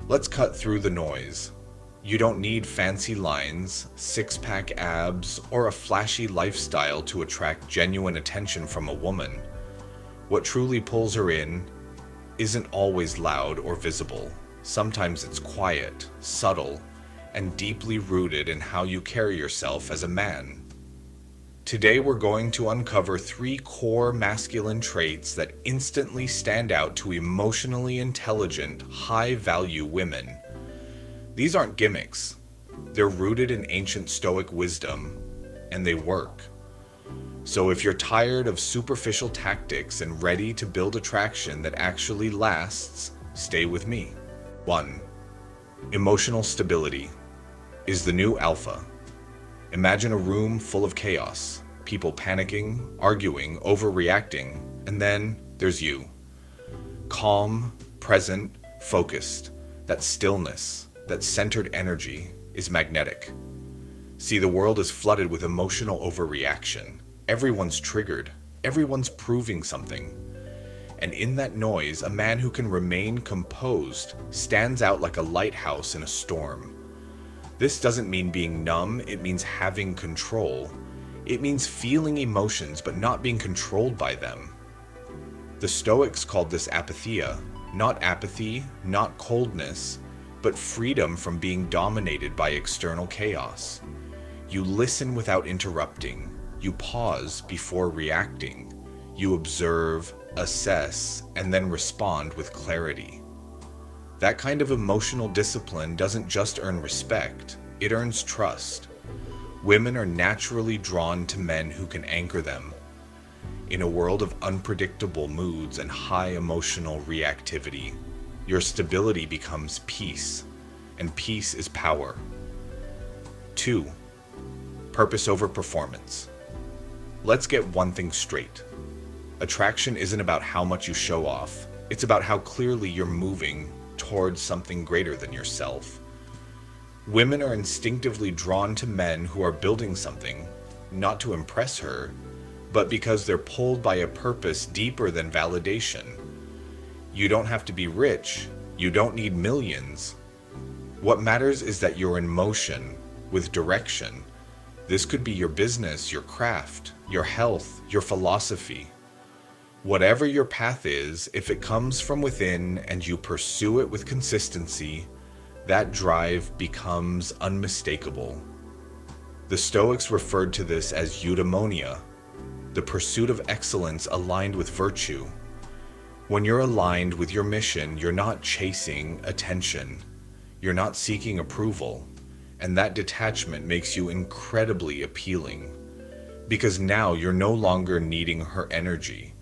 Let's cut through the noise. You don't need fancy lines, six-pack abs, or a flashy lifestyle to attract genuine attention from a woman. What truly pulls her in isn't always loud or visible. Sometimes it's quiet, subtle, and deeply rooted in how you carry yourself as a man. Today we're going to uncover 3 core masculine traits that instantly stand out to emotionally intelligent, high-value women. These aren't gimmicks. They're rooted in ancient Stoic wisdom, and they work. So if you're tired of superficial tactics and ready to build attraction that actually lasts, stay with me. 1. Emotional stability is the new alpha. Imagine a room full of chaos, people panicking, arguing, overreacting, and then there's you. Calm, present, focused. That stillness, that centered energy is magnetic. See, the world is flooded with emotional overreaction. Everyone's triggered. Everyone's proving something. And in that noise, a man who can remain composed stands out like a lighthouse in a storm. This doesn't mean being numb, it means having control. It means feeling emotions but not being controlled by them. The Stoics called this apatheia, not apathy, not coldness, but freedom from being dominated by external chaos. You listen without interrupting. You pause before reacting. You observe, assess, and then respond with clarity. That kind of emotional discipline doesn't just earn respect, it earns trust. Women are naturally drawn to men who can anchor them. In a world of unpredictable moods and high emotional reactivity, your stability becomes peace, and peace is power. 2. Purpose over performance. Let's get one thing straight. Attraction isn't about how much you show off. It's about how clearly you're moving towards something greater than yourself. Women are instinctively drawn to men who are building something, not to impress her, but because they're pulled by a purpose deeper than validation. You don't have to be rich. You don't need millions. What matters is that you're in motion, with direction. This could be your business, your craft, your health, your philosophy. Whatever your path is, if it comes from within and you pursue it with consistency, that drive becomes unmistakable. The Stoics referred to this as eudaimonia, the pursuit of excellence aligned with virtue. When you're aligned with your mission, you're not chasing attention. You're not seeking approval. And that detachment makes you incredibly appealing. Because now you're no longer needing her energy.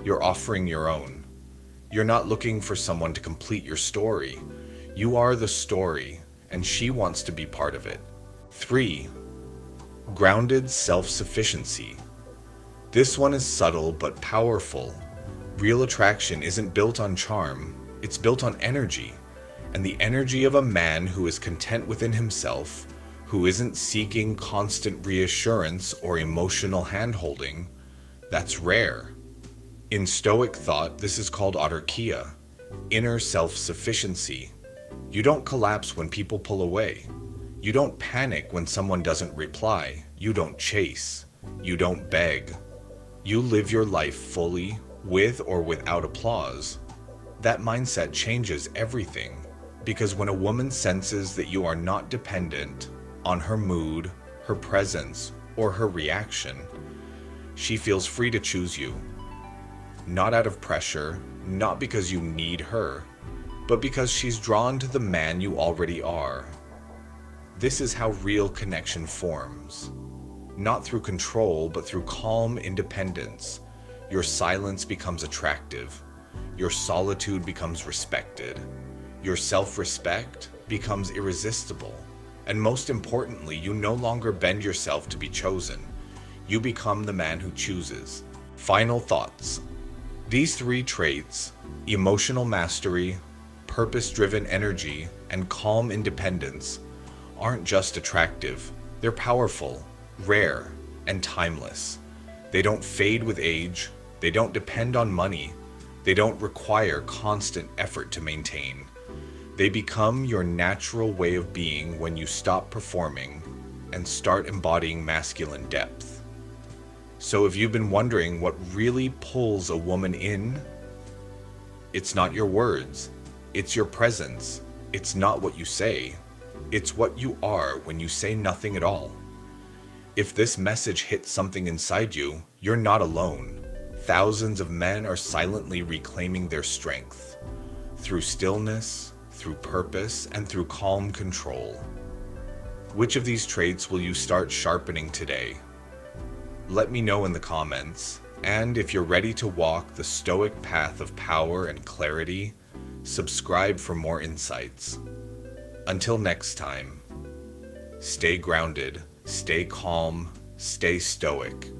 You're offering your own. You're not looking for someone to complete your story. You are the story, and she wants to be part of it. 3. Grounded self-sufficiency. This one is subtle but powerful. Real attraction isn't built on charm, it's built on energy. And the energy of a man who is content within himself, who isn't seeking constant reassurance or emotional handholding, that's rare. In Stoic thought, this is called autarkia, inner self-sufficiency. You don't collapse when people pull away. You don't panic when someone doesn't reply. You don't chase. You don't beg. You live your life fully, with or without applause. That mindset changes everything. Because when a woman senses that you are not dependent on her mood, her presence, or her reaction, she feels free to choose you. Not out of pressure, not because you need her, but because she's drawn to the man you already are. This is how real connection forms. Not through control, but through calm independence. Your silence becomes attractive. Your solitude becomes respected. Your self-respect becomes irresistible. And most importantly, you no longer bend yourself to be chosen. You become the man who chooses. Final thoughts. These 3 traits, emotional mastery, purpose-driven energy, and calm independence, aren't just attractive. They're powerful, rare, and timeless. They don't fade with age. They don't depend on money. They don't require constant effort to maintain. They become your natural way of being when you stop performing and start embodying masculine depth. So if you've been wondering what really pulls a woman in, it's not your words, it's your presence. It's not what you say, it's what you are when you say nothing at all. If this message hits something inside you, you're not alone. Thousands of men are silently reclaiming their strength through stillness, through purpose, and through calm control. Which of these traits will you start sharpening today? Let me know in the comments, and if you're ready to walk the Stoic path of power and clarity, subscribe for more insights. Until next time, stay grounded, stay calm, stay stoic.